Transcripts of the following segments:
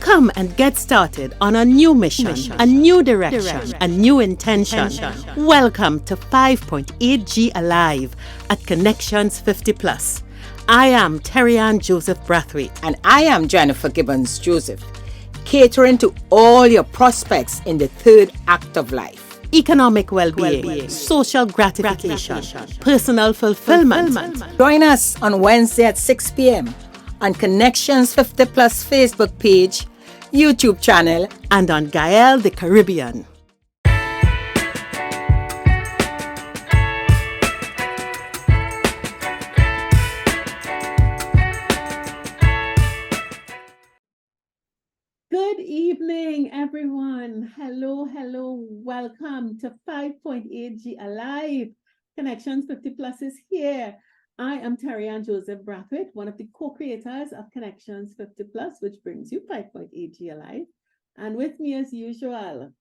Come and get started on a new mission, a new direction, a new intention. Welcome to 5.8G Alive at Connections 50 Plus. I am Raejean Joseph Brathwaite. And I am Jennifer Gibbons Joseph, catering to all your prospects in the third act of life. Economic well-being, social gratification, personal fulfillment. Join us on Wednesday at 6 p.m. on Connections 50 Plus Facebook page, YouTube channel, and on Gael the Caribbean. Good evening, everyone. Hello. Welcome to 5.8G Alive. Connections 50 Plus is here. I am Raejean Joseph Brathwaite, one of the co-creators of Connections 50 Plus, which brings you 5.8G Alive. And with me, as usual.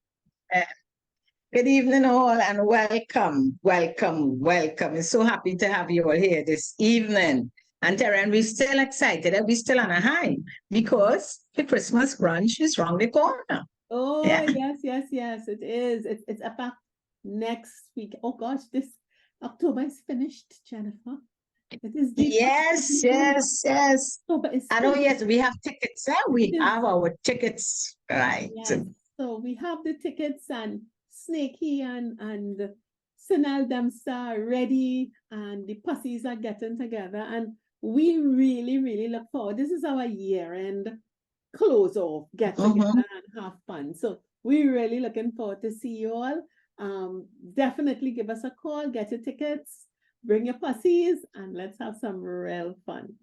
Good evening, all, and welcome. I'm so happy to have you all here this evening. And Terran, we're still excited and we're still on a high because the Christmas brunch is round the corner. Oh, yeah. yes, it is. It's about next week. Oh gosh, this October is finished, Jennifer. It is yes. October is I know, yes, we have tickets. We have our tickets, right? Yes. So we have the tickets, and Snakey and Sinal Dempster ready, and the pussies are getting together, and we really look forward. This is our year-end close off, get together and have fun. So we're really looking forward to see you all. Definitely give us a call, get your tickets, bring your pussies, and let's have some real fun.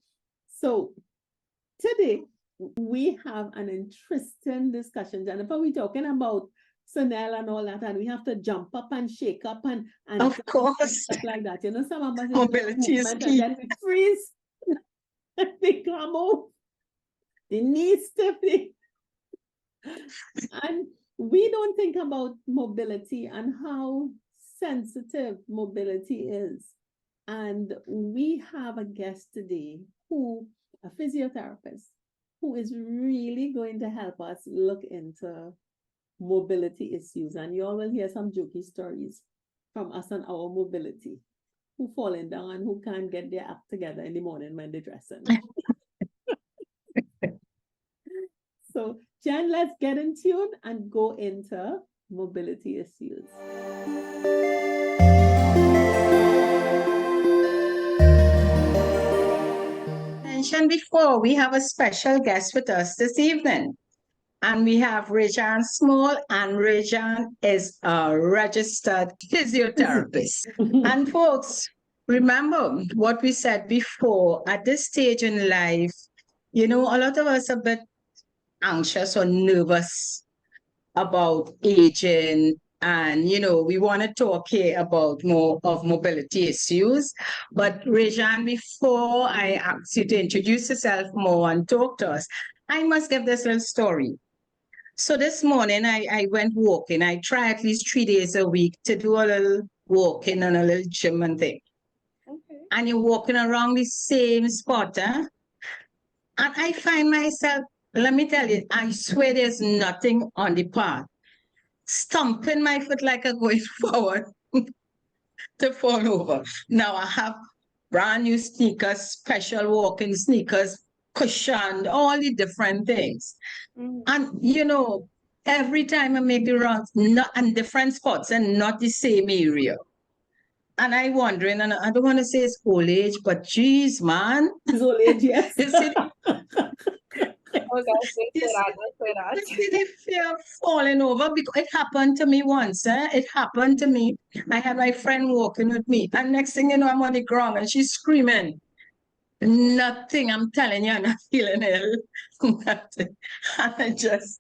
So today we have an interesting discussion, Jennifer. We're talking about Sunel and all that, and we have to jump up and shake up and of course stuff like that. You know, some of us mobility is key. And then we freeze. They come out, the knees stiffly, and we don't think about mobility and how sensitive mobility is. And we have a guest today a physiotherapist, who is really going to help us look into mobility issues. And you all will hear some jokey stories from us on our mobility, who falling down and who can't get their act together in the morning when they're dressing. So, Jen, let's get in tune and go into mobility issues. Mentioned before, we have a special guest with us this evening. And we have Raejean Small, and Raejean is a registered physiotherapist. And folks, remember what we said before, at this stage in life, you know, a lot of us are a bit anxious or nervous about aging. And, you know, we want to talk here about more of mobility issues. But Raejean, before I ask you to introduce yourself more and talk to us, I must give this little story. So this morning I went walking. I try at least 3 days a week to do a little walking and a little gym and thing. Okay. And you're walking around the same spot, huh? And I find myself, let me tell you, I swear there's nothing on the path. Stomping my foot like I'm going forward to fall over. Now I have brand new sneakers, special walking sneakers, cushioned, all the different things. And, you know, every time I make the runs, not in different spots and not the same area. And I'm wondering, and I don't want to say it's old age, but geez, man. It's old age, yes. I see the fear of falling over because it happened to me once. It happened to me. I had my friend walking with me, and next thing you know, I'm on the ground and she's screaming. Nothing, I'm telling you, I'm not feeling ill. Nothing. And I just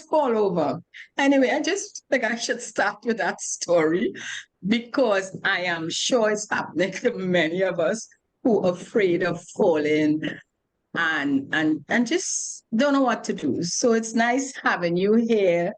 fall over. Anyway, I just think I should start with that story because I am sure it's happening to many of us who are afraid of falling and just don't know what to do. So it's nice having you here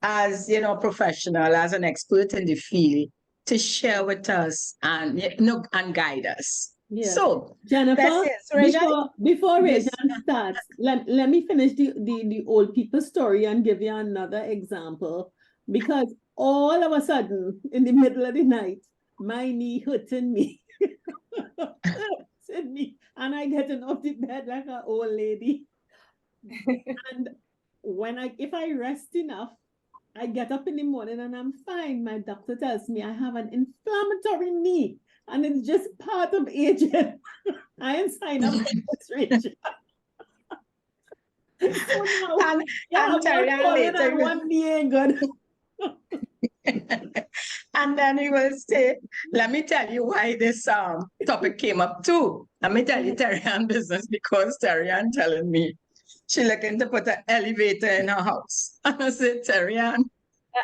as, you know, professional, as an expert in the field to share with us and, you know, and guide us. Yes. So, Jennifer, that's it. So, Raejean, before yes. Raejean starts, let me finish the old people story and give you another example. Because all of a sudden, in the middle of the night, my knee hurting me. Hurting me. And I getting off the bed like an old lady. And if I rest enough, I get up in the morning and I'm fine. My doctor tells me I have an inflammatory knee and it's just part of aging. I ain't signed up for this, Rachel. So now, And one Raejean falling later, and one knee ain't good. and then he will say, let me tell you why this topic came up too. Let me tell you Raejean business, because Raejean telling me she looking to put an elevator in her house. And I said, Raejean,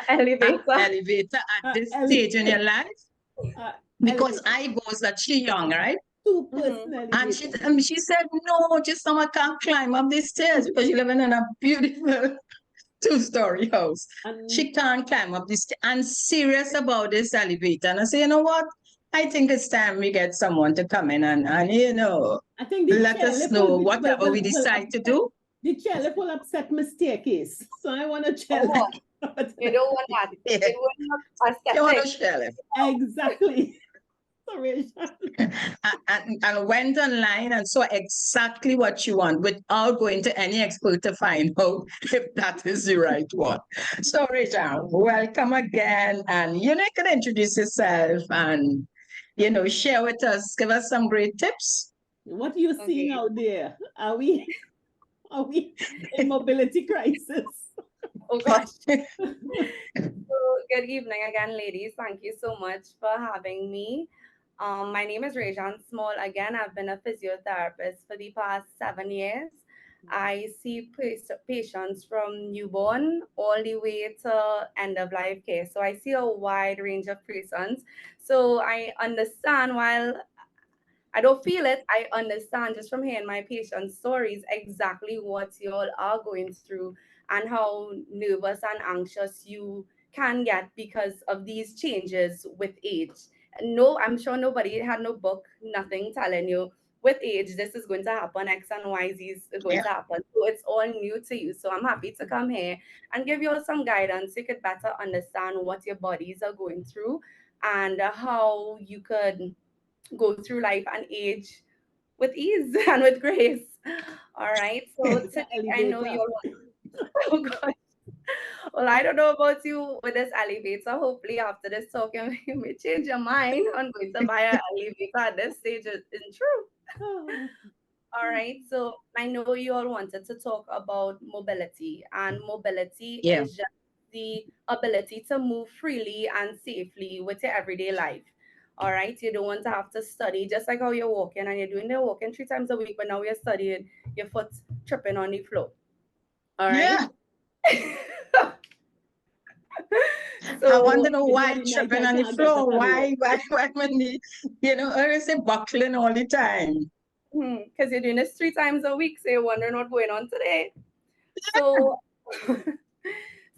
Elevator. elevator at this stage in your life? Because Elevator. I was that she young, right? Two-person And elevator. she said, no, just someone can't climb up the stairs because she living in a beautiful two-story house. She can't climb up this and serious about this elevator. And I say, you know what? I think it's time we get someone to come in and I think the let us know whatever we will decide to do. The chairlift will upset my staircase. So I want a chairlift. You don't want that. Yeah. It will not You want aesthetic. to share it. Exactly. Sorry. And went online and saw exactly what you want without going to any expert to find out if that is the right one. So, Raejean, welcome again. And you can introduce yourself and, share with us, give us some great tips. What are you seeing out there? Are we in mobility crisis? Oh gosh. So, good evening again, ladies. Thank you so much for having me. My name is Raejean Small. Again, I've been a physiotherapist for the past 7 years. I see patients from newborn all the way to end of life care. So I see a wide range of patients. So I understand, while I don't feel it, I understand just from hearing my patients' stories exactly what you all are going through and how nervous and anxious you can get because of these changes with age. No, I'm sure nobody had no book, nothing telling you with age this is going to happen, X and Y, Z is going to happen. So it's all new to you. So I'm happy to come here and give you all some guidance so you could better understand what your bodies are going through and how you could go through life and age with ease and with grace. All right. So today I know you're oh God. Well, I don't know about you with this elevator. Hopefully after this talk you may change your mind on going to buy an elevator at this stage. Isn't true. All right. So I know you all wanted to talk about mobility, and mobility is just the ability to move freely and safely with your everyday life. All right. You don't want to have to study, just like how you're walking and you're doing the walking 3 times a week, but now you're studying, your foot tripping on the floor. All right. Yeah. So I want to know why tripping on the floor. Why when the, or is it buckling all the time? Because you're doing this 3 times a week, so you're wondering what's going on today. So,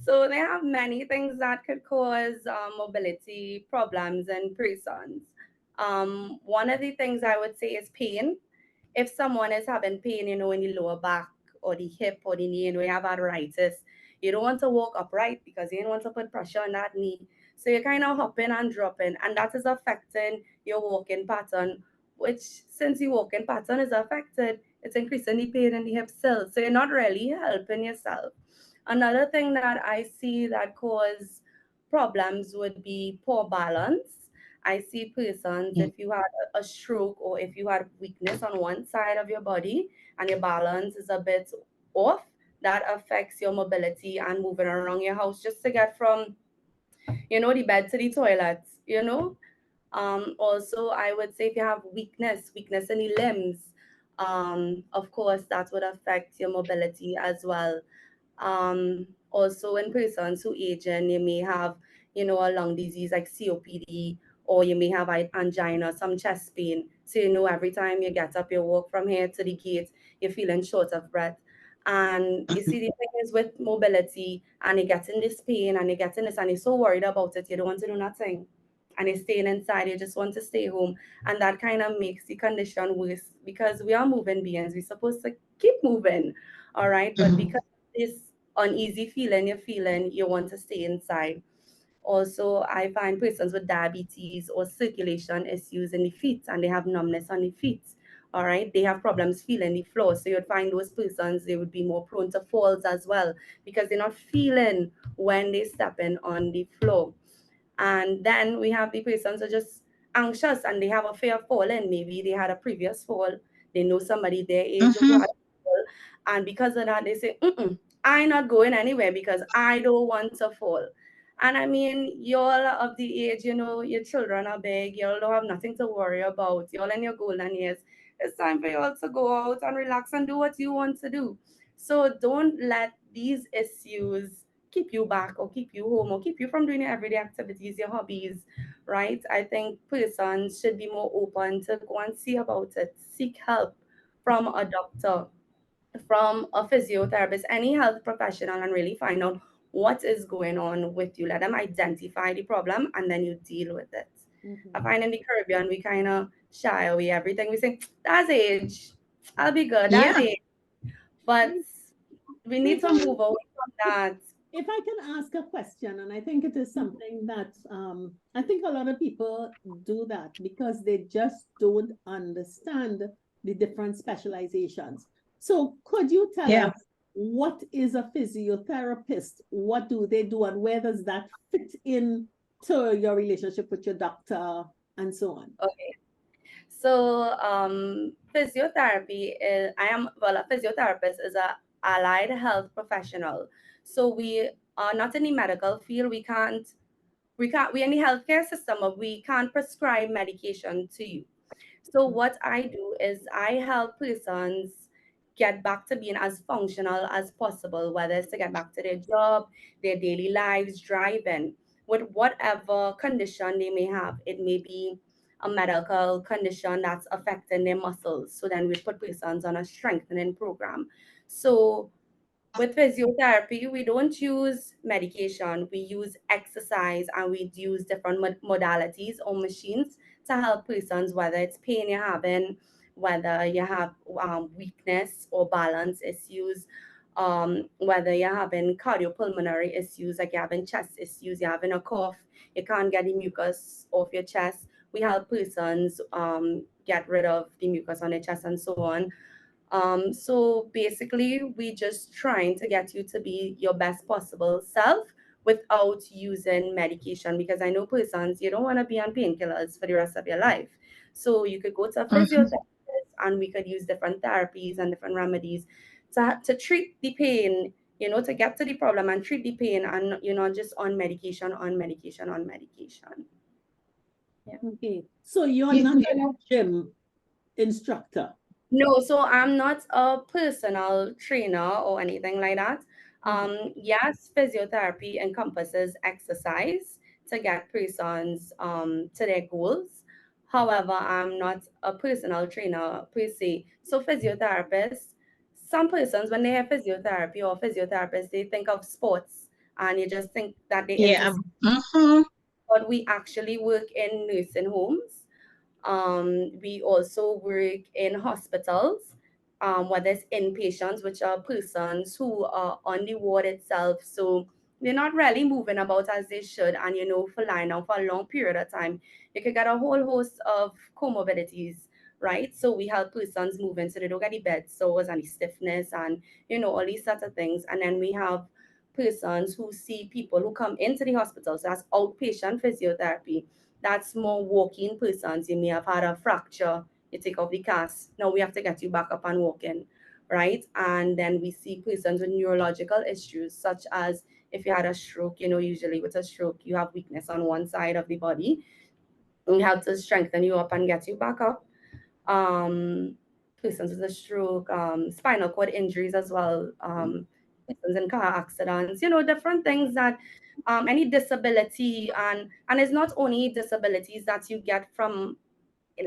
so they have many things that could cause mobility problems in persons. One of the things I would say is pain. If someone is having pain, in the lower back or the hip or the knee, and we have arthritis, you don't want to walk upright because you don't want to put pressure on that knee. So you're kind of hopping and dropping, and that is affecting your walking pattern, which since your walking pattern is affected, it's increasing the pain in the hip cells. So you're not really helping yourself. Another thing that I see that cause problems would be poor balance. I see persons, if you had a stroke or if you had weakness on one side of your body and your balance is a bit off, that affects your mobility and moving around your house just to get from, the bed to the toilet. Also, I would say if you have weakness in the limbs, of course, that would affect your mobility as well. Also, in persons who age, and you may have, a lung disease like COPD, or you may have angina, some chest pain. So, every time you get up, you walk from here to the gate, you're feeling short of breath. And you see, the thing is with mobility, and you're getting this pain, and you're getting this, and you're so worried about it, you don't want to do nothing. and you're staying inside, you just want to stay home. And that kind of makes the condition worse because we are moving beings. We're supposed to keep moving, all right? But because this uneasy feeling you're feeling, you want to stay inside. Also, I find persons with diabetes or circulation issues in the feet and they have numbness on the feet. All right, they have problems feeling the floor. So you'd find those persons, they would be more prone to falls as well because they're not feeling when they step in on the floor. And then we have the persons who are just anxious and they have a fear of falling. Maybe they had a previous fall. They know somebody their age who had a fall. And because of that, they say, I'm not going anywhere because I don't want to fall. And I mean, y'all of the age, your children are big, y'all don't have nothing to worry about. Y'all in your golden years. It's time for y'all to go out and relax and do what you want to do. So don't let these issues keep you back or keep you home or keep you from doing your everyday activities, your hobbies, right? I think persons should be more open to go and see about it, seek help from a doctor, from a physiotherapist, any health professional, and really find out what is going on with you. Let them identify the problem and then you deal with it. I find in the Caribbean, we kind of shy away everything. We say, that's age. I'll be good. That's Yeah. age. But we need to Raejean, move away from that. if I can ask a question, and I think it is something that I think a lot of people do that because they just don't understand the different specializations. So, could you tell Yeah. us what is a physiotherapist? What do they do, and where does that fit in to your relationship with your doctor and so on? Okay. So, physiotherapy is, a physiotherapist is a allied health professional. So we are not in the medical field. We're in the healthcare system, but we can't prescribe medication to you. So what I do is I help persons get back to being as functional as possible, whether it's to get back to their job, their daily lives, driving, with whatever condition they may have. It may be a medical condition that's affecting their muscles. So then we put persons on a strengthening program. So with physiotherapy, we don't use medication, we use exercise and we use different modalities or machines to help persons, whether it's pain you're having, whether you have weakness or balance issues, whether you're having cardiopulmonary issues, like you're having chest issues, you're having a cough, you can't get the mucus off your chest. We help persons get rid of the mucus on their chest and so on. So basically, we just trying to get you to be your best possible self without using medication because I know persons, you don't want to be on painkillers for the rest of your life. So you could go to a physiotherapist and we could use different therapies and different remedies to treat the pain, to get to the problem and treat the pain and you're not just on medication, on medication, on medication. Yeah. Okay, so you're not a gym instructor. No, so I'm not a personal trainer or anything like that. Yes, physiotherapy encompasses exercise to get persons to their goals. However, I'm not a personal trainer per se. So physiotherapists, some persons when they have physiotherapy or physiotherapist, they think of sports and you just think that they Yeah. into, but we actually work in nursing homes. We also work in hospitals, whether it's inpatients, which are persons who are on the ward itself. So they're not really moving about as they should. And, for lying down for a long period of time, you could get a whole host of comorbidities, right? So we help persons move in so they don't get the bed sores and the stiffness and, all these sorts of things. And then we have persons who see people who come into the hospital. So that's outpatient physiotherapy. That's more walking persons. You may have had a fracture, you take off the cast. Now we have to get you back up and walking, right? And then we see persons with neurological issues, such as if you had a stroke, usually with a stroke, you have weakness on one side of the body. We have to strengthen you up and get you back up. Um, Persons with a stroke, spinal cord injuries as well, persons in car accidents, different things that any disability and it's not only disabilities that you get from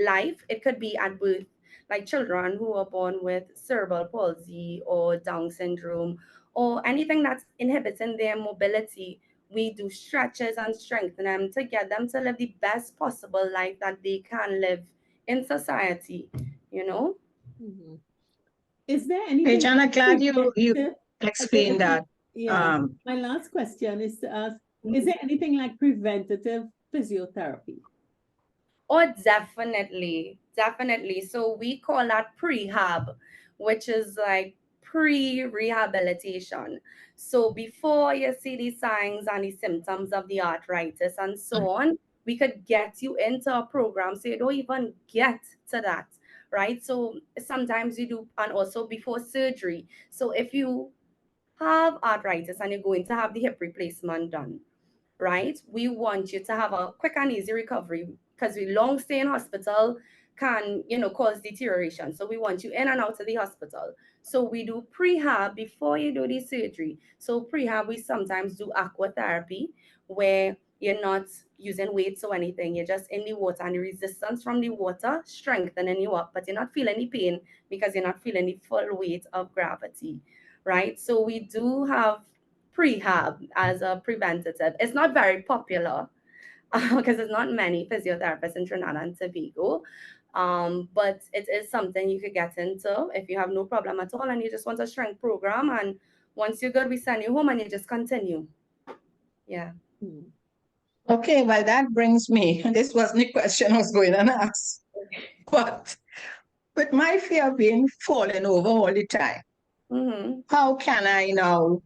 life, it could be at birth, like children who are born with cerebral palsy or Down syndrome or anything that's inhibiting their mobility. we do stretches and strengthen them to get them to live the best possible life that they can live in society, you know. Mhm. Is there anything Raejean, I'm glad you preventative? explained that. Yeah. My last question is to ask, is there anything like preventative physiotherapy? Oh, definitely, definitely. So we call that prehab, which is like pre-rehabilitation. So before you see the signs and the symptoms of the arthritis and so on, we could get you into a program so you don't even get to that, right? So sometimes you do, and also before surgery. So if you have arthritis and you're going to have the hip replacement done, right? We want you to have a quick and easy recovery because we long stay in hospital can, cause deterioration. So we want you in and out of the hospital. So we do prehab before you do the surgery. So prehab, we sometimes do aqua therapy where you're not using weights or anything. You're just in the water and the resistance from the water strengthening you up, but you're not feeling any pain because you're not feeling the full weight of gravity, right? So we do have prehab as a preventative. It's not very popular because there's not many physiotherapists in Trinidad and Tobago. But it is something you could get into if you have no problem at all and you just want a strength program. And once you're good, we send you home and you just continue. Yeah. Okay, well, that brings me, this wasn't the question I was going to ask, but with my fear of being falling over all the time, how can I now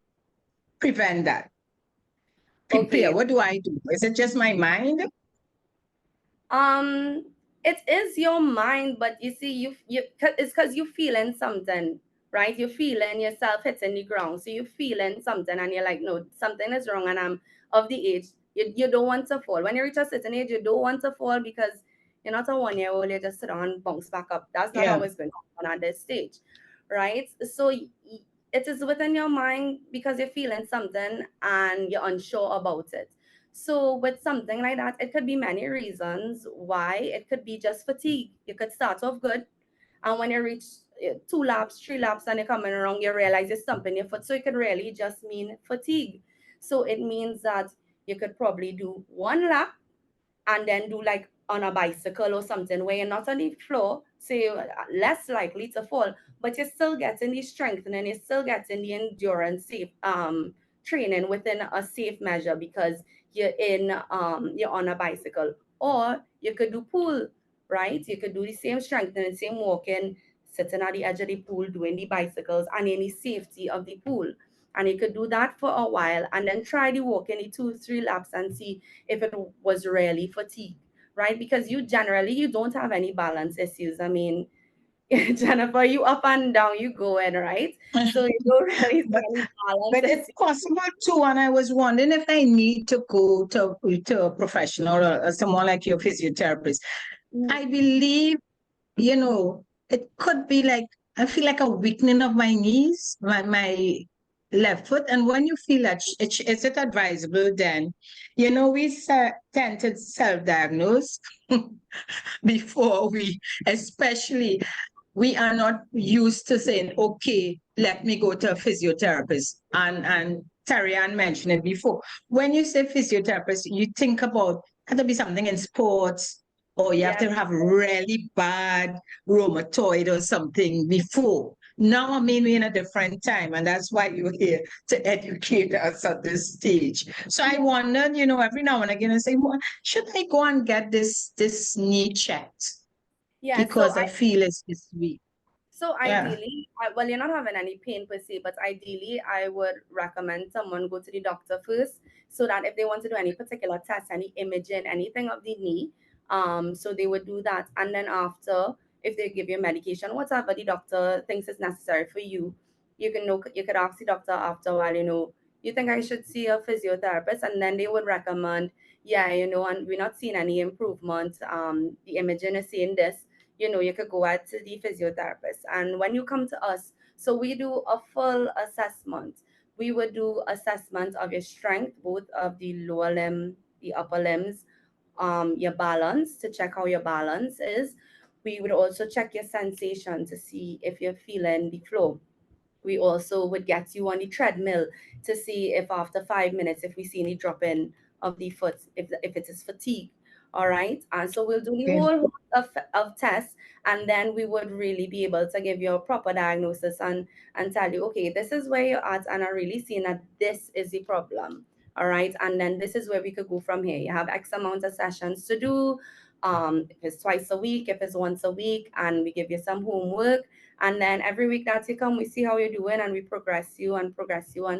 prevent that? Prepare, Okay. what do I do? Is it just my mind? It is your mind, but you see, it's because you're feeling something, right? You're feeling yourself hitting the ground. So you're feeling something and you're like, no, something is wrong. And I'm of the age, you don't want to fall. When you reach a certain age, you don't want to fall because you're not a 1-year-old, you just sit down and bounce back up. That's not Yeah. always going on at this stage, right? So it is within your mind because you're feeling something and you're unsure about it. So with something like that, it could be many reasons why. It could be just fatigue. You could start off good, and when you reach 2 laps, 3 laps, and you're coming around, you realize you're stumping your foot. So it could really just mean fatigue. So it means that you could probably do 1 lap and then do like on a bicycle or something where you're not on the floor, so you're less likely to fall, but you're still getting the strength and then you're still getting the endurance safe training within a safe measure because you're on a bicycle. Or you could do pool, right? You could do the same strength and the same walking, sitting at the edge of the pool doing the bicycles and in the safety of the pool. And you could do that for a while and then try the walking the 2-3 laps and see if it was really fatigue, right? Because you don't have any balance issues. I mean, Jennifer, you up and down, you going, right? So you don't really see any balance But it's issues. possible too, and I was wondering if I need to go to a professional or someone like your physiotherapist. I believe, it could be like, I feel like a weakening of my knees, my left foot. And when you feel that, is it advisable then? We tend to self-diagnose before especially, we are not used to saying, okay, let me go to a physiotherapist. And Tarian mentioned it before. When you say physiotherapist, you think about, had to be something in sports, or you have to have really bad rheumatoid or something before. Now, I mean, we're in a different time, and that's why you're here to educate us at this stage. So I wondered, every now and again, I say, well, should I go and get this knee checked? Yeah, Because I feel it's weak. so Yeah. ideally, well, you're not having any pain per se, but ideally, I would recommend someone go to the doctor first, so that if they want to do any particular test, any imaging, anything of the knee, so they would do that, and then after, if they give you medication, whatever the doctor thinks is necessary for you, you could ask the doctor after a while, you think I should see a physiotherapist, and then they would recommend, yeah, and we're not seeing any improvement. The imaging is saying this, you could go out to the physiotherapist. And when you come to us, so we do a full assessment. We would do assessment of your strength, both of the lower limb, the upper limbs, your balance to check how your balance is. We would also check your sensation to see if you're feeling the flow. We also would get you on the treadmill to see if after 5 minutes, if we see any drop in of the foot, if it is fatigue. All right. And so we'll do the Okay. whole of tests, and then we would really be able to give you a proper diagnosis and tell you, okay, this is where you're at, and I'm really seeing that this is the problem. All right. And then this is where we could go from here. You have X amount of sessions to do. If it's twice a week, if it's once a week, and we give you some homework, and then every week that you come, we see how you're doing, and we progress you and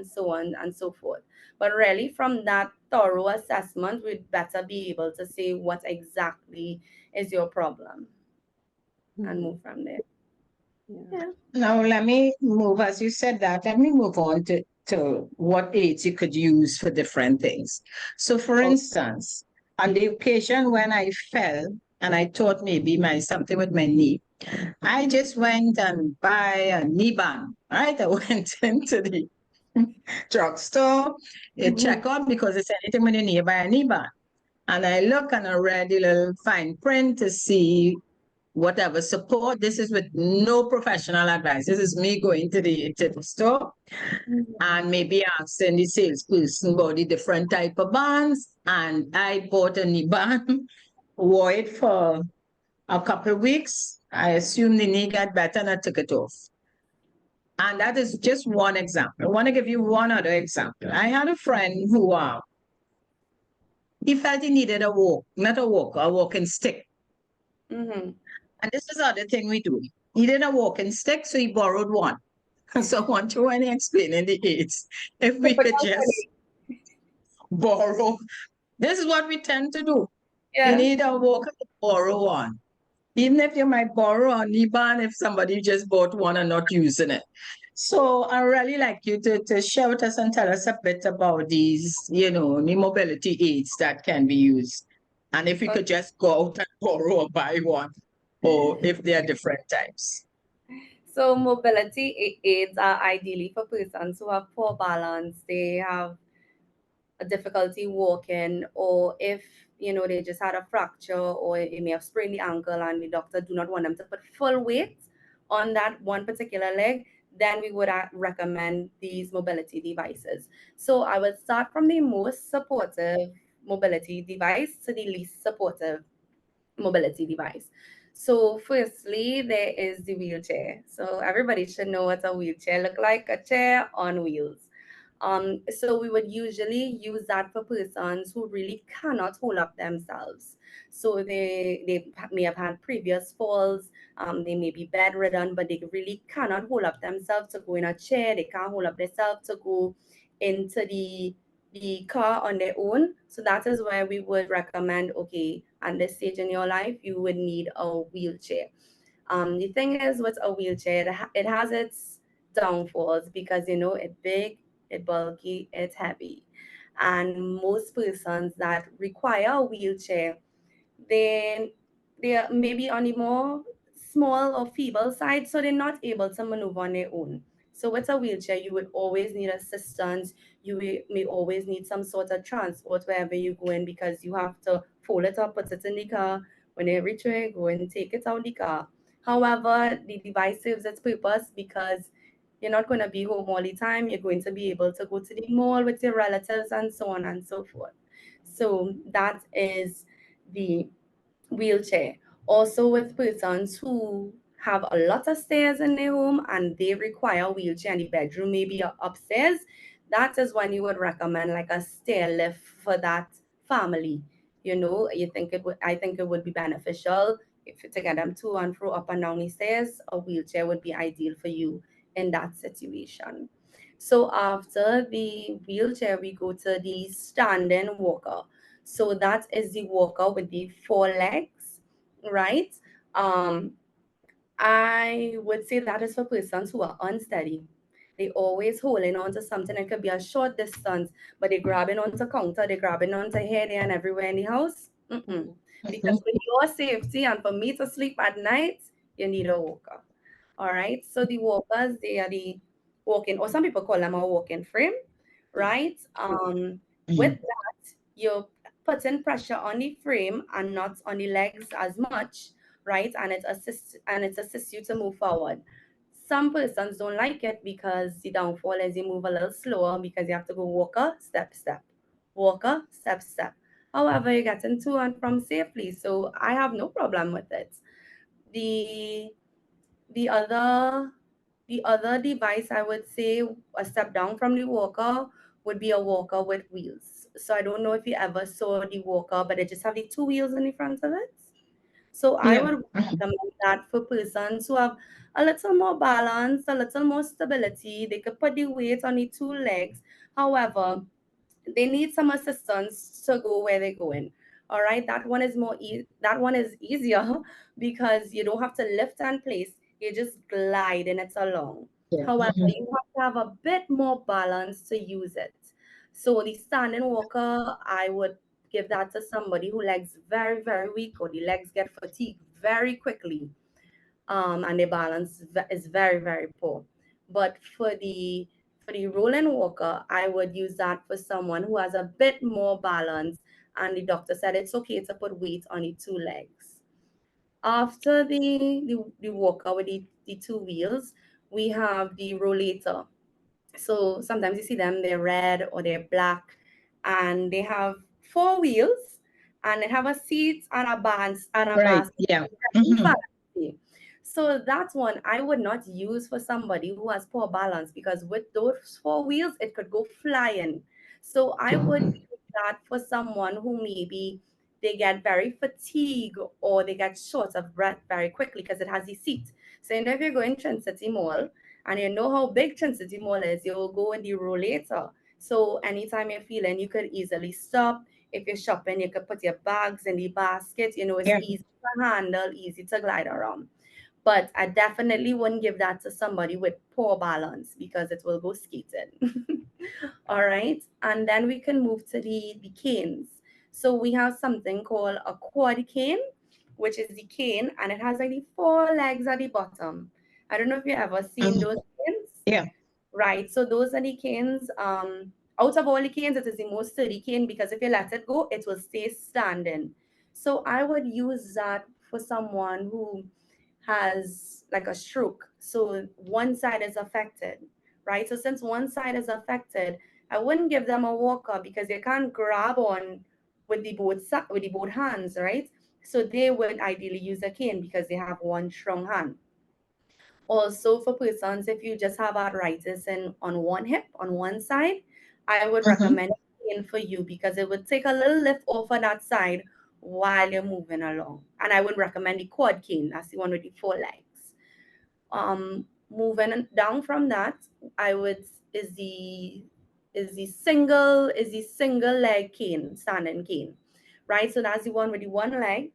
so on and so forth. But really, from that thorough assessment, we'd better be able to say what exactly is your problem and move from there. Yeah. Now, let me move, as you said that, let me move on to what aids you could use for different things. So, for instance, on the occasion when I fell and I thought maybe something with my knee, I just went and buy a knee band, right? I went into the drugstore, check out because it's anything with your knee, buy a knee band. And I look and I read the little fine print to see whatever support. This is with no professional advice. This is me going to the store and maybe asking the salesperson about the different type of bands. And I bought a knee band, wore it for a couple of weeks. I assumed the knee got better and I took it off. And that is just one example. I want to give you one other example. I had a friend who he felt he needed a walk, not a walker, a walking stick. Mm-hmm. And this is the other thing we do. He did a walking stick, so he borrowed one. So I want to explain in the aids, if we could just borrow. This is what we tend to do. You Yeah. need a walker, borrow one. Even if you might borrow a knee band if somebody just bought one and not using it. So I really like you to share with us and tell us a bit about these, the mobility aids that can be used. And if we could just go out and borrow or buy one, or if there are different types. So mobility aids are ideally for persons who have poor balance. They have a difficulty walking, or if they just had a fracture, or it may have sprained the ankle, and the doctor do not want them to put full weight on that one particular leg, then we would recommend these mobility devices. So I would start from the most supportive mobility device to the least supportive mobility device. So firstly, there is the wheelchair. So everybody should know what a wheelchair look like, a chair on wheels. So we would usually use that for persons who really cannot hold up themselves. So they may have had previous falls, they may be bedridden, but they really cannot hold up themselves to go in a chair. They can't hold up themselves to go into the car on their own. So that is where we would recommend, okay, at this stage in your life, you would need a wheelchair. The thing is with a wheelchair, it has its downfalls because it's big, it's bulky, it's heavy. And most persons that require a wheelchair, they they are maybe on the more small or feeble side, so they're not able to maneuver on their own. So with a wheelchair, you would always need assistance. You may always need some sort of transport wherever you go in, because you have to fold it up, put it in the car. When you reach where you go and take it out the car. However, the device serves its purpose because you're not going to be home all the time. You're going to be able to go to the mall with your relatives and so on and so forth. So that is the wheelchair. Also, with persons who have a lot of stairs in their home and they require a wheelchair and the bedroom maybe upstairs, that is when you would recommend like a stair lift for that family. I think it would be beneficial if to get them to and fro up and down the stairs. A wheelchair would be ideal for you in that situation. So after the wheelchair, we go to the standing walker. So that is the walker with the four legs, right? Um, I would say that is for persons who are unsteady. They always holding on to something. It could be a short distance, but they're grabbing onto counter, they're grabbing onto here, there, and everywhere in the house. Because for your safety and for me to sleep at night, you need a walker. All right. So the walkers, they are the walking, or some people call them a walking frame, right? With that, you're putting pressure on the frame and not on the legs as much, right? And it assists you to move forward. Some persons don't like it because the downfall is you move a little slower because you have to go walker, step, step, walker, step, step. However, you get into and from safely, so I have no problem with it. The the other the other device I would say a step down from the walker would be a walker with wheels. So I don't know if you ever saw the walker, but it just have the two wheels in the front of it. So I Yeah. would recommend that for persons who have a little more balance, a little more stability. They could put the weight on the two legs. However, they need some assistance to go where they're going. All right, that one is easier because you don't have to lift and place. You just glide and it's along. Yeah. However, Mhm. you have to have a bit more balance to use it. So the standing walker, I would give that to somebody who legs very, very weak or the legs get fatigued very quickly, and their balance is very, very poor. But for the rolling walker, I would use that for someone who has a bit more balance, and the doctor said it's okay to put weight on the two legs. After the walker with the two wheels, we have the rollator. So sometimes you see them, they're red or they're black, and they have four wheels, and they have a seat and a band and a Right. basket. Yeah. Very Mhm. fancy. So that one I would not use for somebody who has poor balance because with those four wheels, it could go flying. So I would use that for someone who maybe they get very fatigued or they get short of breath very quickly because it has the seat. So if you're going City Mall, and you know how big City Mall is, you'll go in the rollator. So anytime you're feeling, you could easily stop. If you're shopping, you could put your bags in the basket. You know, it's Yeah. easy to handle, easy to glide around. But I definitely wouldn't give that to somebody with poor balance because it will go skating. All right. And then we can move to the canes. So we have something called a quad cane, which is the cane, and it has like the four legs at the bottom. I don't know if you ever seen Mhm. those canes. Yeah. Right. So those are the canes. Out of all the canes, it is the most sturdy cane because if you let it go, it will stay standing. So I would use that for someone who has like a stroke. So one side is affected, right? So since one side is affected, I wouldn't give them a walker because they can't grab on with with the both hands, right? So they would ideally use a cane because they have one strong hand. Also, for persons, if you just have arthritis in on one hip, on one side, I would Mhm. recommend cane for you because it would take a little lift off of that side while you're moving along. And I would recommend the quad cane. That's the one with the four legs. Moving down from that, I would is the is the single leg cane, standing cane, right? So that's the one with the one leg.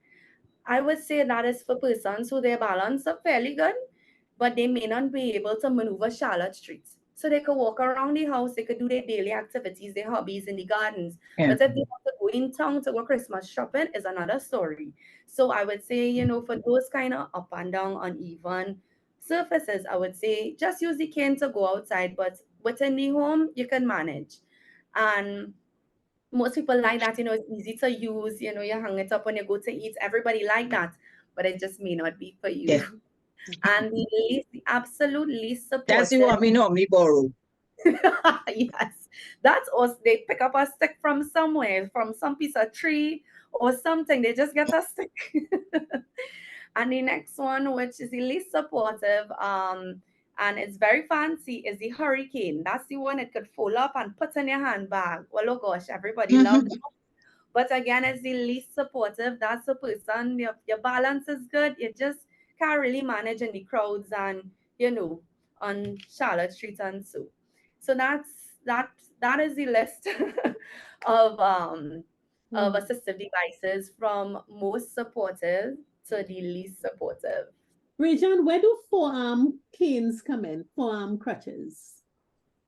I would say that is for persons who their balance are fairly good but they may not be able to maneuver Charlotte streets. So they could walk around the house, they could do their daily activities, their hobbies in the gardens. Yeah. But if they want to go in town to go Christmas shopping is another story. So I would say, you know, for those kind of up and down uneven surfaces, I would say just use the cane to go outside, but within the home, you can manage. And most people like that, you know, it's easy to use, you know, you hang it up when you go to eat. Everybody like that, but it just may not be for you. Yeah. And the absolute least That's the supportive. one we normally borrow. Yes, that's us. They pick up a stick from somewhere, from some piece of tree or something. They just get a stick. And the next one, which is the least supportive, and it's very fancy, is the hurricane. That's the one it could fold up and put in your handbag. Well, oh gosh, everybody loved Mhm. it. But again, it's the least supportive. That's the person, your balance is good. You just can't really manage in the crowds and, you know, on Charlotte Street and so. So that is the list of Mm. assistive devices from most supportive to the least supportive. Raejean, where do forearm canes come in? Forearm crutches.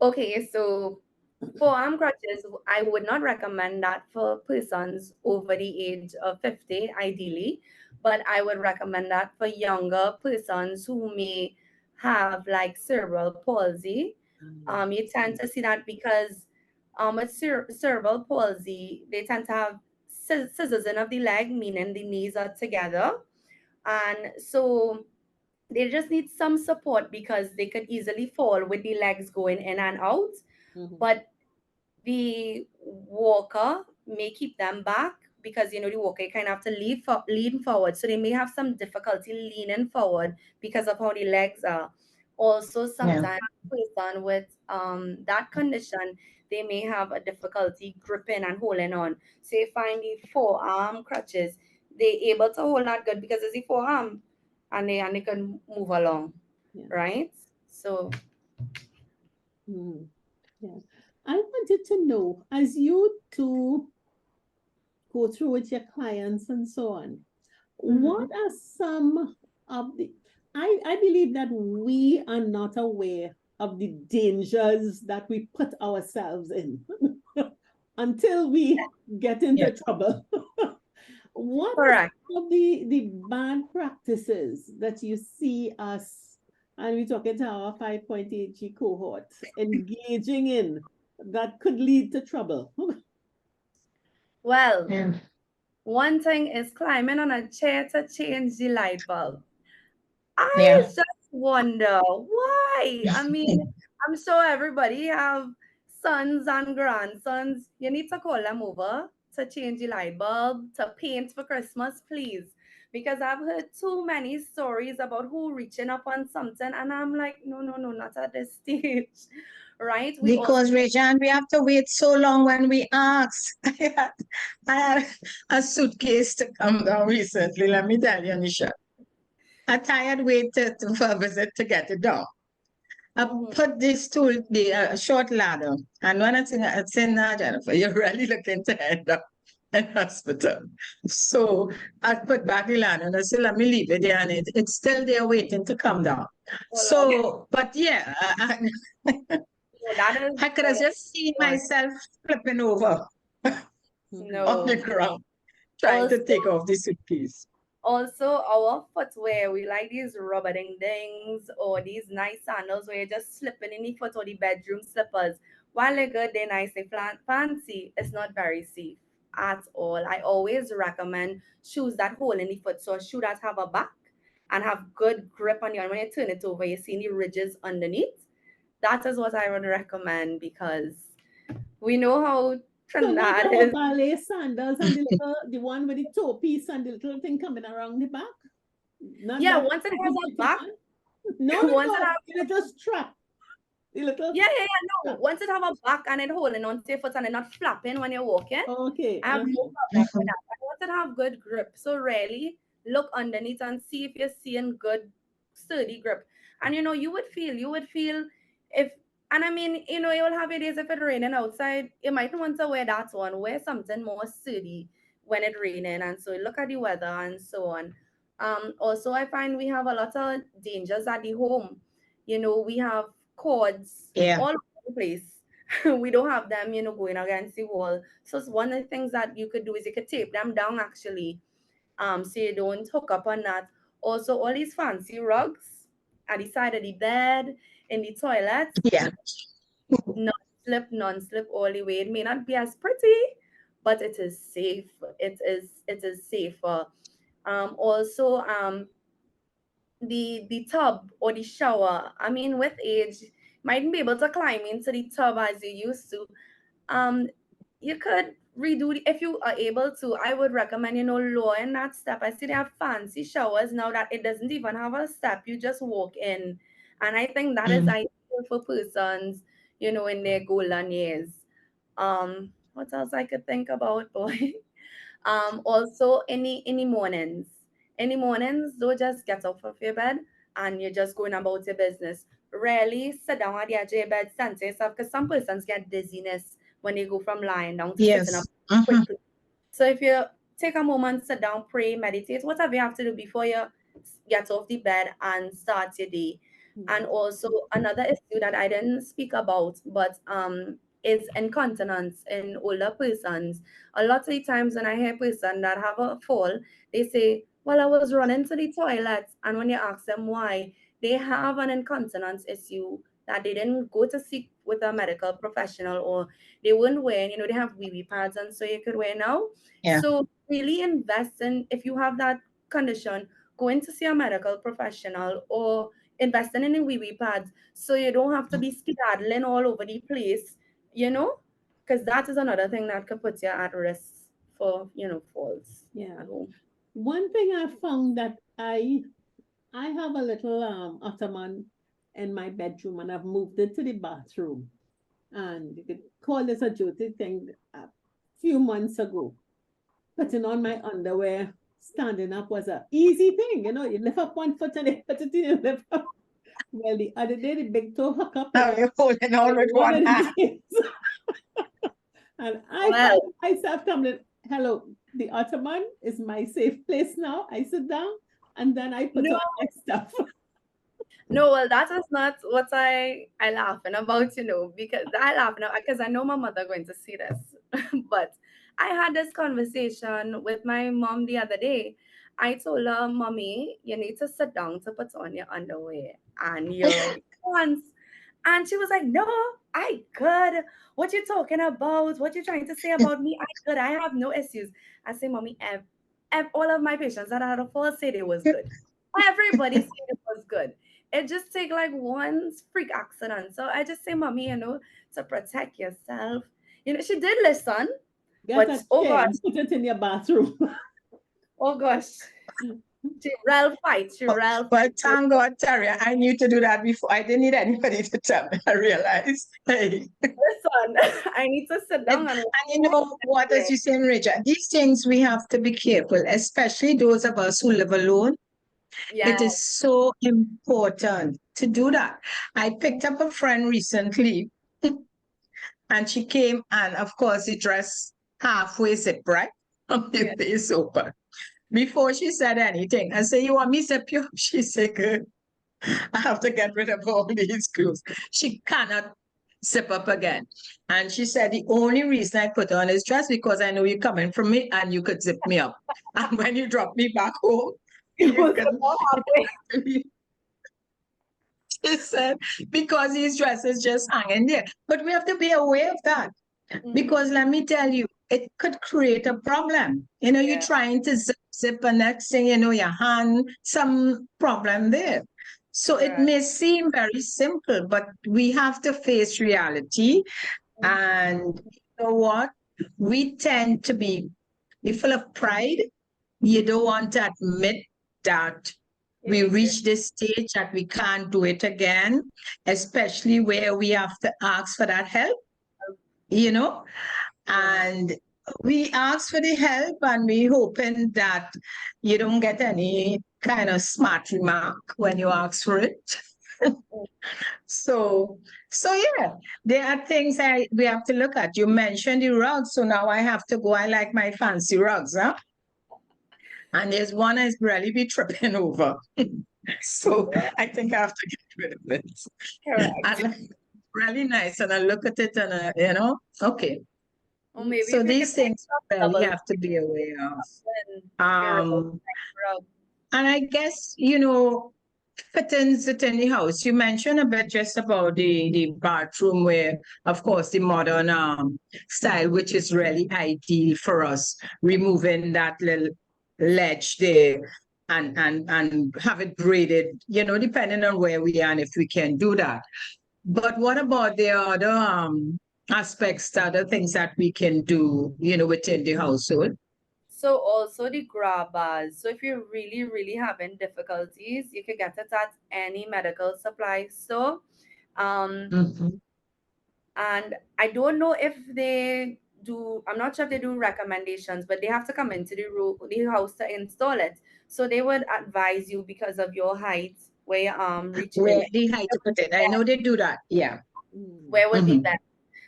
Okay, so for arm crutches, I would not recommend that for persons over the age of 50, ideally, but I would recommend that for younger persons who may have like cerebral palsy. You tend to see that because with cerebral palsy, they tend to have scissors in of the leg, meaning the knees are together. And so they just need some support because they could easily fall with the legs going in and out. But the walker may keep them back because the walker kind of have to lean forward, so they may have some difficulty leaning forward because of how the legs are. Also, sometimes person with that condition, they may have a difficulty gripping and holding on. So you find the forearm crutches, they able to hold that good because it's the forearm, and they can move along, right? So yeah. I wanted to know, as you two go through with your clients and so on, what are some of the, I believe that we are not aware of the dangers that we put ourselves in until we get into trouble. What are some of the bad practices that you see us, and we're talking to our 5.8G cohort, engaging in that could lead to trouble? Well, one thing is climbing on a chair to change the light bulb. I just wonder why. I mean, I'm sure everybody have sons and grandsons. You need to call them over to change the light bulb, to paint for Christmas, please. Because I've heard too many stories about who reaching up on something, and I'm like, no, no, no, not at this stage. Right? Because Raejean, we have to wait so long when we ask. I had a suitcase to come down recently, let me tell you, Nisha. A tired wait for a visit to get it done. I put this tool, the short ladder, and when it's in Jennifer, you're really looking to end up in hospital. So I put back the ladder and I said, let me leave it there, and it's still there waiting to come down. So, but yeah, I could have just seen myself flipping over on the ground, trying to take off the suitcase. Also, our footwear, we like these rubber dings or these nice sandals where you're just slipping in the foot, or the bedroom slippers. While they're good, they're nice, they fancy, it's not very safe at all. I always recommend shoes that hold in the foot. So a shoe that have a back and have good grip on you. And when you turn it over, you see the ridges underneath. That is what I would recommend, because we know how Trinidad is. Ballet sandals and the one with the toe piece and the little thing coming around the back. Once it has a back. Once it has a little strap. No. Once it have a back and it holding onto your foot and it not flapping when you're walking. Okay. I have no problem with that. I want it to have good grip. So really look underneath and see if you're seeing good sturdy grip. And you would feel if, and I mean, you will have your days if it's raining outside, you might want to wear that one, wear something more sturdy when it's raining, and so look at the weather and so on. Also, I find we have a lot of dangers at the home. We have cords all over the place. We don't have them, going against the wall. So it's one of the things that you could do is you could tape them down actually, so you don't hook up on that. Also, all these fancy rugs at the side of the bed, in the toilet, non-slip all the way. It may not be as pretty, but it is safe. It is safer. Also, the tub or the shower. I mean, with age, mightn't be able to climb into the tub as you used to. You could redo if you are able to. I would recommend, lowering that step. I see they have fancy showers now that it doesn't even have a step. You just walk in, and I think that is ideal for persons, in their golden years. What else I could think about, boy? Also, any mornings. Any mornings, don't just get up of your bed and you're just going about your business. Rarely sit down at the edge of your bed, stand to yourself, because some persons get dizziness when they go from lying down to sitting up quickly. So if you take a moment, sit down, pray, meditate, whatever you have to do before you get off the bed and start your day. And also another issue that I didn't speak about, but is incontinence in older persons. A lot of the times when I hear person that have a fall, they say, well, I was running to the toilet. And when you ask them why, they have an incontinence issue that they didn't go to seek with a medical professional, or they weren't wearing, they have wee pads, and so you could wear now. So really invest in, if you have that condition, going to see a medical professional or investing in the wee pads so you don't have to be skedaddling all over the place, because that is another thing that could put you at risk for, falls Yeah. at home. One thing I found that I have a little ottoman in my bedroom and I've moved it to the bathroom. And you could call this a duty thing a few months ago. Putting on my underwear, standing up was a easy thing. You lift up one foot and you put it in, you lift up. Well, the other day, the big toe hook up. Now you're holding on with one one of the hand. days. And I Well, found myself coming, hello, the ottoman is my safe place now. I sit down and then I put no, on my stuff. no, well, that is not what I laughing about, because I laughing because I know my mother going to see this. But I had this conversation with my mom the other day. I told her, Mommy, you need to sit down to put on your underwear and your pants. And she was like, No, I could. What you talking about? What you trying to say about me? I could. I have no issues. I say, Mommy, all of my patients that I had a fall said it was good. Everybody said it was good. It just take like one freak accident. So I just say, Mommy, to protect yourself. She did listen, Get but a chair and put it in your bathroom. oh gosh. She real fight. She real Well, fight. thank God, Terry, I knew to do that before. I didn't need anybody to tell me. I realized. Hey. Listen, I need to sit down and You know what, as you say, Raejean, these things we have to be careful, especially those of us who live alone. yeah. It is so important to do that. I picked up a friend recently and she came and of course the dress halfway zip, right? The Yeah. face open. Before she said anything, I said, You want me to zip you? She said, Good. I have to get rid of all these clothes. She cannot zip up again. And she said, The only reason I put on this dress because I know you're coming from me and you could zip me up. And when you drop me back home, It you was can all halfway. she said, because these dresses just hanging there. But we have to be aware of that. Because let me tell you, it could create a problem. You're Yeah. trying to zip and next thing you know, your hand, some problem there. So it Correct. may seem very simple, but we have to face reality. And you know what? We tend to be full of pride. You don't want to admit that we reach this stage that we can't do it again, especially where we have to ask for that help, and we ask for the help and we hoping that you don't get any kind of smart remark when you ask for it. So yeah, there are things we have to look at. You mentioned the rugs, so now I have to go. I like my fancy rugs, huh? And there's one I've really be tripping over. So I think I have to get rid of it. Correct. And it's really nice. And I look at it and, okay. Or maybe So if you these could things we really double have to be aware of. rub. And I guess, fittings within the house. You mentioned a bit just about the bathroom where, of course, the modern style, which is really ideal for us, removing that little ledge there and have it braided, depending on where we are and if we can do that. But what about the other aspects, the other things that we can do, within the household? So also the grab bars. So if you're really, really having difficulties, you can get it at any medical supply store. Um, Mhm. and I don't know if they do. I'm not sure if they do recommendations, but they have to come into the house to install it. So they would advise you because of your height, where your arm reaching in, Where the height to put it. I know they do that. Yeah. where would be Mhm. best.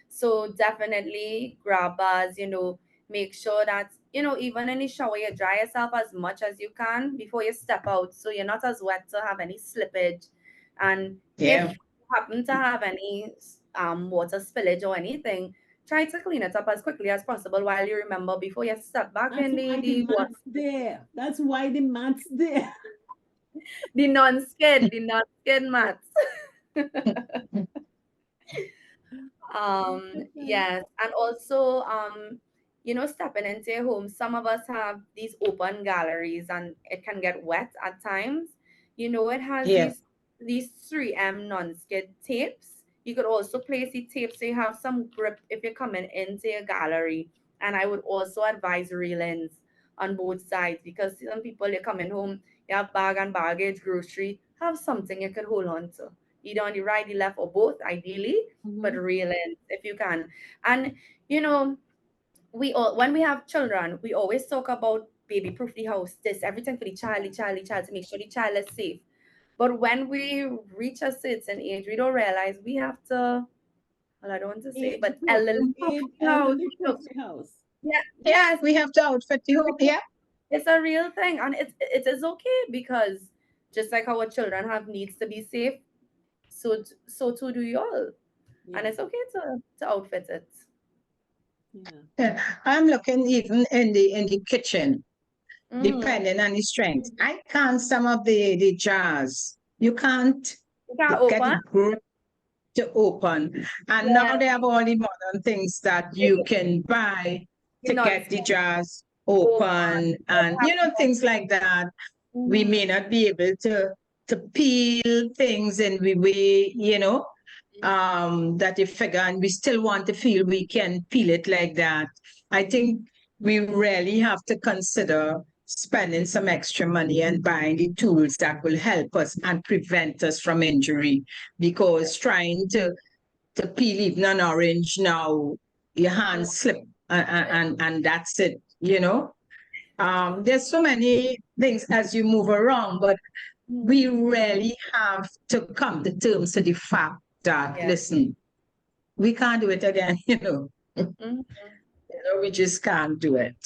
So definitely grab bars, make sure that, even in the shower, you dry yourself as much as you can before you step out. So you're not as wet to have any slippage. And Yeah. if you happen to have any water spillage or anything, try to clean it up as quickly as possible while you remember before you step back That's in why the the water. mat's there. That's why the mat's there. The non-skid mats. Yes, and also stepping into your home. Some of us have these open galleries and it can get wet at times. It has Yeah. these 3M non-skid tapes. You could also place the tape so you have some grip if you're coming into your gallery. And I would also advise railings on both sides, because some people, you're coming home, you have bag and baggage, grocery, have something you can hold on to, either on the right, the left, or both, ideally, but Mhm. railings if you can. And you know, when we have children, we always talk about baby proof the house, this everything for the child to make sure the child is safe. But when we reach a certain age, we don't realize we have to, well, I don't want to say, Age but proof, elderly proof age, the house. elderly proof the house. Yeah, Yeah, yes, we have to outfit the home. Yeah. it's a real thing, and it is okay, because just like our children have needs to be safe, so too do you all, and Yeah, it's okay to outfit it. yeah. Yeah. I'm looking even in the kitchen, Mm-hmm. depending on the strength. I can't some of the jars. You can't You can get open. it grip to open. And now Yeah, they have all the modern things that you can buy the to get the non-stick jars open. open and things like that. We Mm-hmm. may not be able to peel things in the way, that you figure, and we still want to feel we can peel it like that. I think we really have to consider spending some extra money and buying the tools that will help us and prevent us from injury. Because trying to peel even an orange now, your hands slip and that's it. There's so many things as you move around, but we really have to come to terms with the fact that, Yeah. listen, we can't do it again, Mm-hmm. we just can't do it.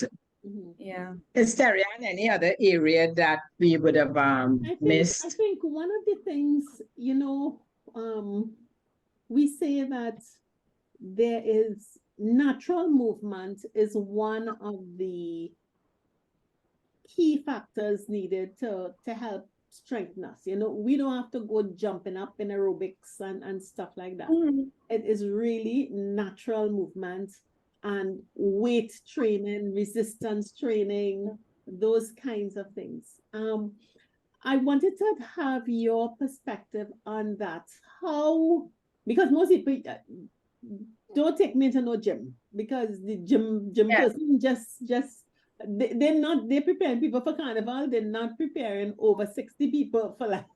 Mhm. Yeah. Is there any other area that we would have I missed? think one of the things, we say that there is natural movement is one of the key factors needed to help strengthen us. We don't have to go jumping up in aerobics and stuff like that. Mm-hmm. It is really natural movement and weight training, resistance training, those kinds of things. I wanted to have your perspective on that. How, because most people don't take me into no gym, because the gym Yeah. person just they're preparing people for carnival. They're not preparing over 60 people for life.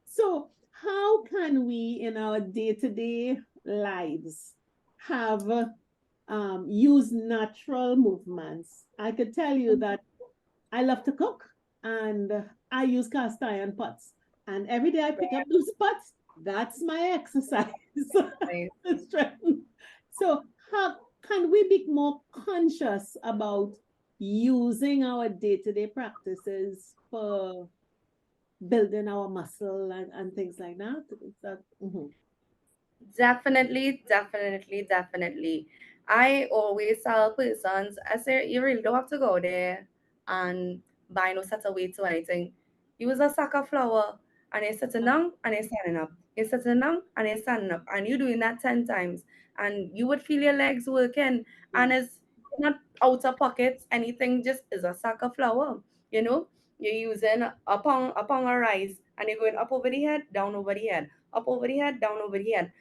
So how can we in our day-to-day lives have use natural movements? I could tell you that I love to cook, and I use cast iron pots. And every day I pick up those pots. That's my exercise. Right. So how can we be more conscious about using our day-to-day practices for building our muscle and things like that? Mhm. Definitely, definitely, definitely. I always tell persons, I say, you really don't have to go there and buy no set of weight or anything. Use a sack of flour, and you're sitting down and you're standing up. You're sitting down and you're standing up. And you're doing that 10 times. And you would feel your legs working. And Yeah. it's not out of pockets, anything, just is a sack of flour. You know, you're using a pound of rice, and you're going up over the head, down over the head, up over the head, down over the head,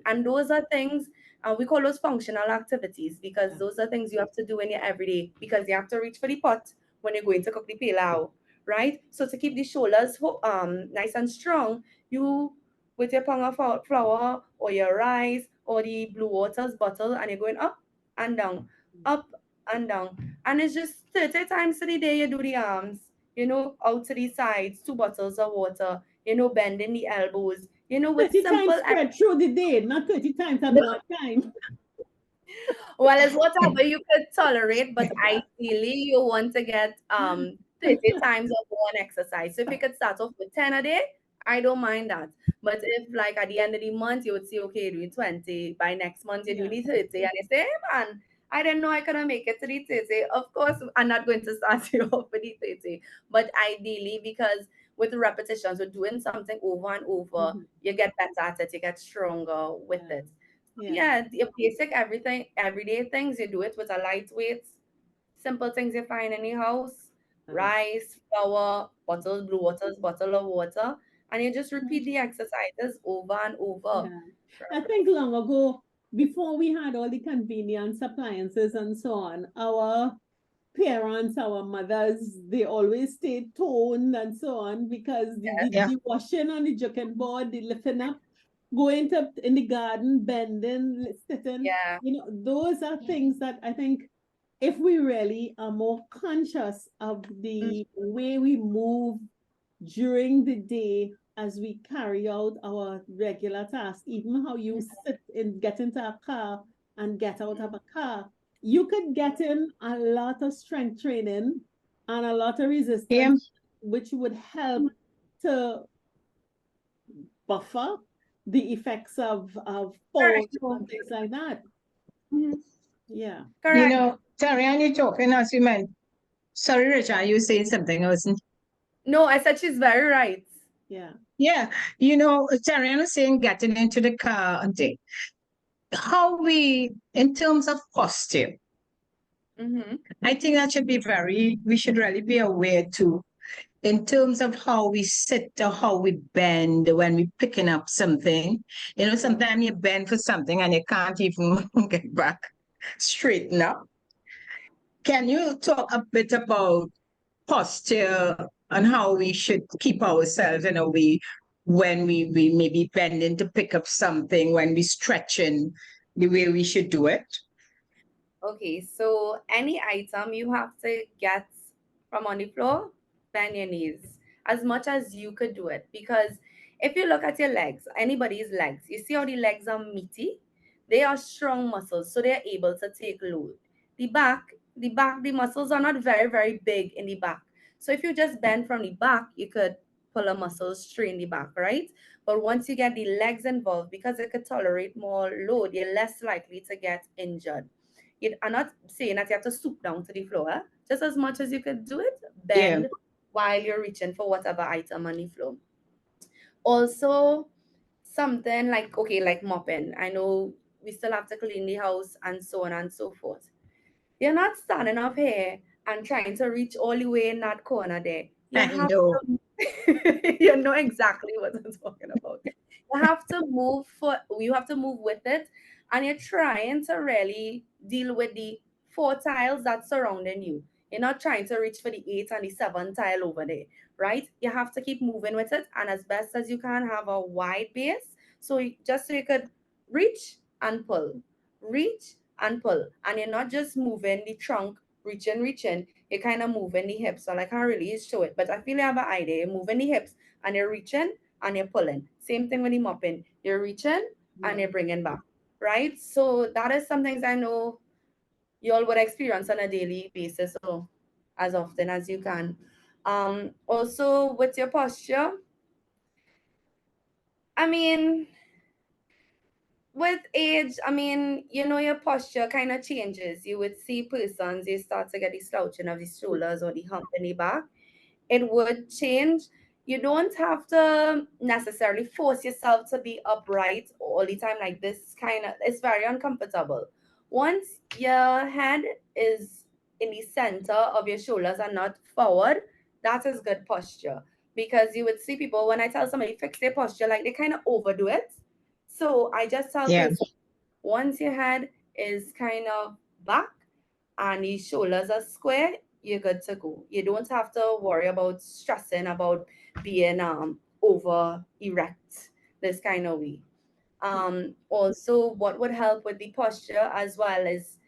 and those are things, we call those functional activities, because Yeah. those are things you have to do in your everyday, because you have to reach for the pot when you're going to cook the pilau, right? So to keep the shoulders nice and strong, you with your pound of flour or your rice or the blue waters bottle, and you're going and down up and down, and it's just 30 times a day you do the arms, out to the sides, 2 bottles of water, bending the elbows, with 30 simple times spread through the day, not 30 times at one time. well, it's whatever you could tolerate, but ideally you want to get 30 times of one exercise. So if you could start off with 10 a day, I don't mind that. But if like at the end of the month you would say, okay, you're doing 20, by next month you're Yeah. doing the 30, and you say, hey man, I didn't know I couldn't make it to the 30. Of course, I'm not going to start you off with the 30. But ideally, because with repetitions, we're doing something over and over, Mhm. you get better at it, you get stronger with Yeah. it. Yeah, the basic everything, everyday things, you do it with a lightweight, simple things you find in your house, rice, flour, bottles, blue waters, bottle of water, and you just repeat the exercises over and over. Yeah. I think long ago, before we had all the convenience appliances and so on, our parents, our mothers, they always stayed toned and so on because Yeah. the washing on the juking board, the lifting up, going to in the garden, bending, sitting, Yeah. those are things that I think if we really are more conscious of Mm. the way we move during the day as we carry out our regular tasks, even how you sit and get into a car and get out of a car, you could get in a lot of strength training and a lot of Yeah. resistance, which would help to buffer the effects of falls Correct. and things like that. Mhm. Yeah. Correct. Tarian, you're talking as you meant. Sorry, Raejean, you were saying something. I wasn't. No, I said she's very right. Yeah. Yeah, Tarian was saying getting into the car and thing. How we, in terms of posture, Mm-hmm. I think that should be we should really be aware too, in terms of how we sit or how we bend when we're picking up something. Sometimes you bend for something and you can't even get back, straighten up. Can you talk a bit about posture and how we should keep ourselves in a way when we maybe bending to pick up something, when we stretching, the way we should do it? Okay, so any item you have to get from on the floor, bend your knees as much as you could do it. Because if you look at your legs, anybody's legs, you see how the legs are meaty? They are strong muscles, so they're able to take load. The muscles are not very, very big in the back. So if you just bend from the back, you could pull a muscle straight in the back, right? But once you get the legs involved, because it could tolerate more load, you're less likely to get injured. I'm not saying that you have to stoop down to the floor. Just as much as you could do it, Yeah. bend while you're reaching for whatever item on the floor. Also, something like, okay, like mopping. I know we still have to clean the house and so on and so forth. You're not standing up here and trying to reach all the way in that corner there. You I have know. to, you know exactly what I'm talking about. You have to move with it, and you're trying to really deal with the four tiles that's surrounding you. You're not trying to reach for the eight and the seven tile over there, right? You have to keep moving with it, and as best as you can, have a wide base, just so you could reach and pull, reach and pull, and you're not just moving the trunk, reaching, you're kind of moving the hips. So I can't really show it, but I feel you have an idea. You're moving the hips and you're reaching and you're pulling. Same thing with the mopping. You're reaching and you're bringing back, right? So that is some things I know you all would experience on a daily basis, so as often as you can. Also with your posture, I mean, with age, I mean, your posture kind of changes. You would see persons, they start to get the slouching of the shoulders or the hump in the back. It would change. You don't have to necessarily force yourself to be upright all the time like this. It's very uncomfortable. Once your head is in the center of your shoulders and not forward, that is good posture. Because you would see people, when I tell somebody fix their posture, like they kind of overdo it. So I just tell Yeah. people, once your head is kind of back and your shoulders are square, you're good to go. You don't have to worry about stressing about being over erect this kind of way. Also, what would help with the posture as well is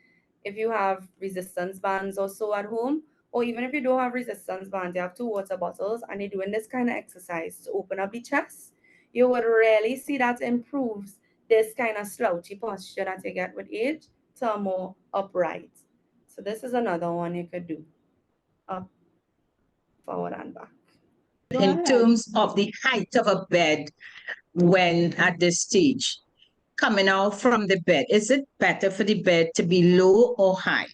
if you have resistance bands or so at home, or even if you don't have resistance bands, you have two water bottles and you're doing this kind of exercise to open up the chest, you would really see that improves this kind of slouchy posture that you get with age to a more upright. So this is another one you could do. Up, forward and back. Go In ahead. terms of the height of a bed when at this stage, coming out from the bed, is it better for the bed to be low or high?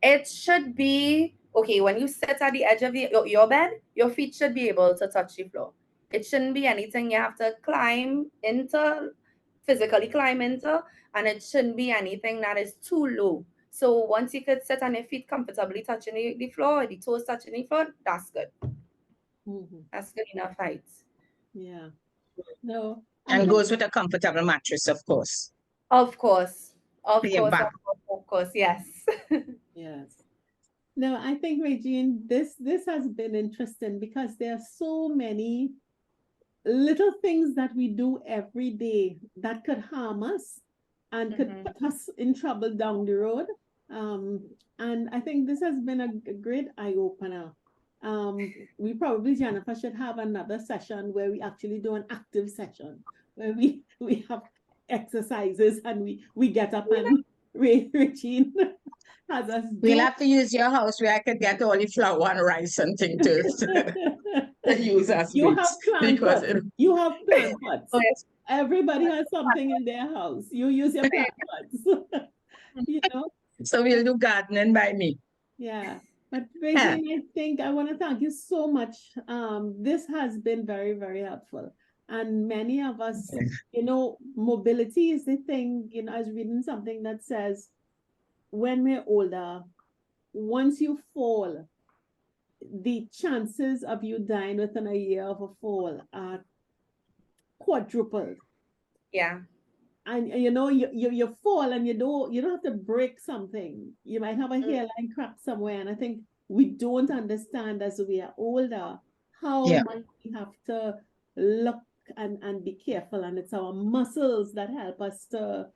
It should be okay when you sit at the edge of your bed, your feet should be able to touch the floor. It shouldn't be anything you have to climb into physically climb into, and it shouldn't be anything that is too low. So once you could sit on your feet comfortably touching the floor, the toes touching the floor, that's good. That's good enough height. Yeah. No. And goes with a comfortable mattress, of course. Of course. Of For your course, back. of course, yes. Yes. No, I think, Raejean, this has been interesting because there are so many little things that we do every day that could harm us and could put us in trouble down the road. And I think this has been a great eye-opener. We probably, Jennifer, should have another session where we actually do an active session where we have exercises and we get up and Raejean has us do. We'll have to use your house where I could get all the flour and rice and things to use as You weights. have plant Because pots. You have plant pots. Oh, yes. Everybody has something in their house. You use your plant pots. You know? So we'll do gardening by me. Yeah. But Raejean, I think I want to thank you so much. This has been very, very helpful. And many of us, you know, mobility is the thing. You know, I was reading something that says when we're older, once you fall, the chances of you dying within a year of a fall are quadrupled. Yeah. And you know, you fall and you don't have to break something. You might have a hairline crack somewhere. And I think we don't understand as we are older how much we have to look and be careful. And it's our muscles that help us to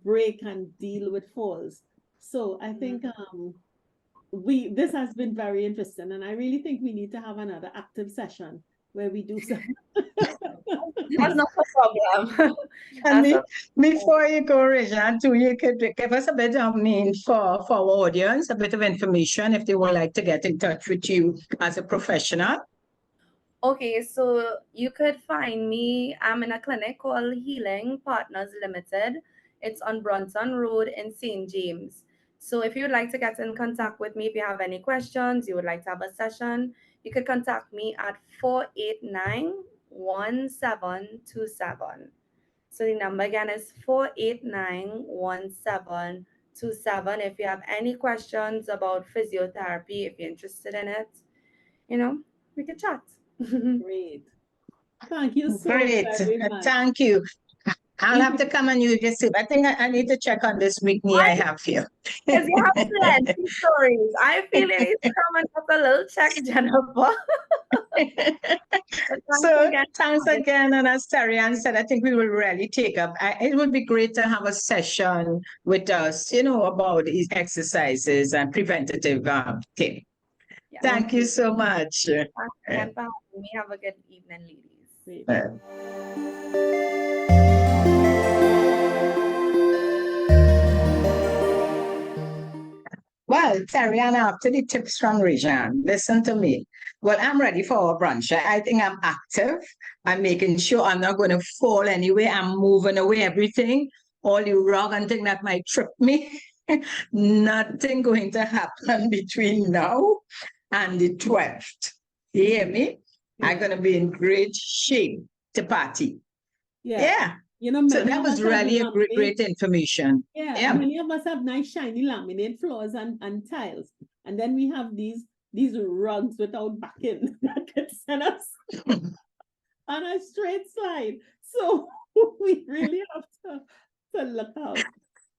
break and deal with falls. So I think this has been very interesting, and I really think we need to have another active session where we do some. That's not a problem. And before you go, Raejean, too, you could give us a bit of for our audience, a bit of information if they would like to get in touch with you as a professional. Okay, so you could find me. I'm in a clinic called Healing Partners Limited. It's on Bronson Road in St. James. So if you would like to get in contact with me, if you have any questions, you would like to have a session, you could contact me at 489-1727. So the number again is 489-1727. If you have any questions about physiotherapy, if you're interested in it, you know, we can chat. Great. Thank you so Great. very much. Thank you. I'll have to come and use this. I think I need to check on this weekly I have here. Because you have plenty stories. I feel you need to come and have a little check, Jennifer. Thanks again. And as Raejean said, I think we will really take up. It would be great to have a session with us, you know, about these exercises and preventative thing. Yeah. Thank you so much. Thanks again for having me. Have a good evening, ladies. Well, Raejean, after the tips from Raejean, listen to me. Well, I'm ready for our brunch. I think I'm active. I'm making sure I'm not going to fall anyway. I'm moving away everything, all the rug and thing that might trip me. Nothing going to happen between now and the 12th. You hear me? I'm going to be in great shape to party. Yeah. You know, so that was really a great information. Yeah. Many of us have nice shiny laminate floors and tiles. And then we have these rugs without backing that could send us on a straight slide. So we really have to look out.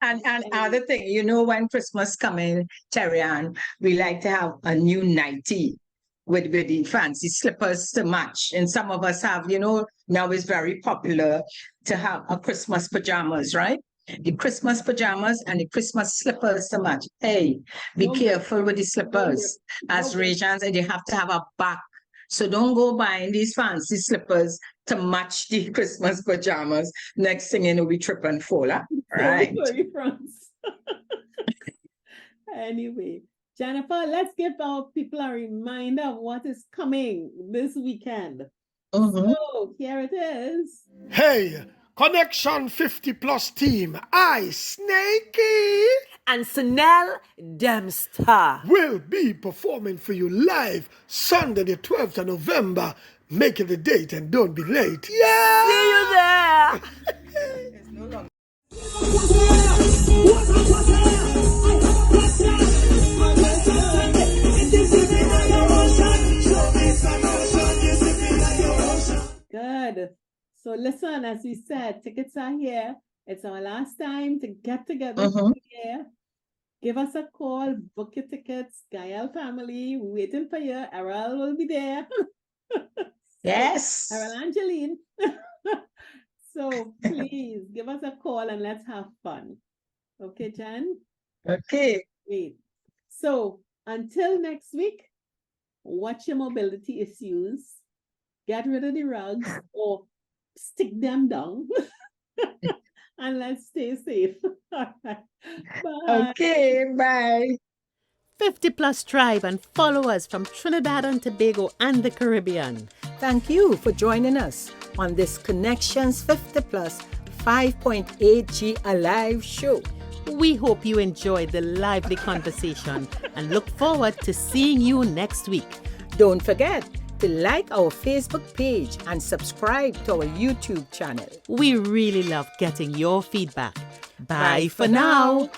And other thing, you know, when Christmas coming, Raejean, we like to have a new nightie with the fancy slippers to match. And some of us have, you know, now it's very popular to have a Christmas pajamas, right? The Christmas pajamas and the Christmas slippers to match. Hey, be careful with the slippers. As Raejean said, you have to have a back. So don't go buying these fancy slippers to match the Christmas pajamas. Next thing you know, we trip and fall. Huh? Right. Anyway, Jennifer, let's give our people a reminder of what is coming this weekend. So here it is. Hey, Connection 50 Plus team, I, Snakey, and Sunel Dempster will be performing for you live Sunday the 12th of November. Make it a date and don't be late. Yeah! See you there! Good. So listen, as we said, tickets are here. It's our last time to get together for the year. Give us a call, book your tickets. Gael family, waiting for you. Errol will be there. Yes. Errol Angeline. So please give us a call and let's have fun. Okay, Jen? Okay. Great. So until next week, watch your mobility issues. Get rid of the rugs or stick them down. And let's stay safe. Bye. Okay, bye. 50 Plus Tribe and follow us from Trinidad and Tobago and the Caribbean. Thank you for joining us on this Connections 50 Plus 5.8G Alive show. We hope you enjoyed the lively conversation and look forward to seeing you next week. Don't forget to like our Facebook page and subscribe to our YouTube channel. We really love getting your feedback. Bye for now.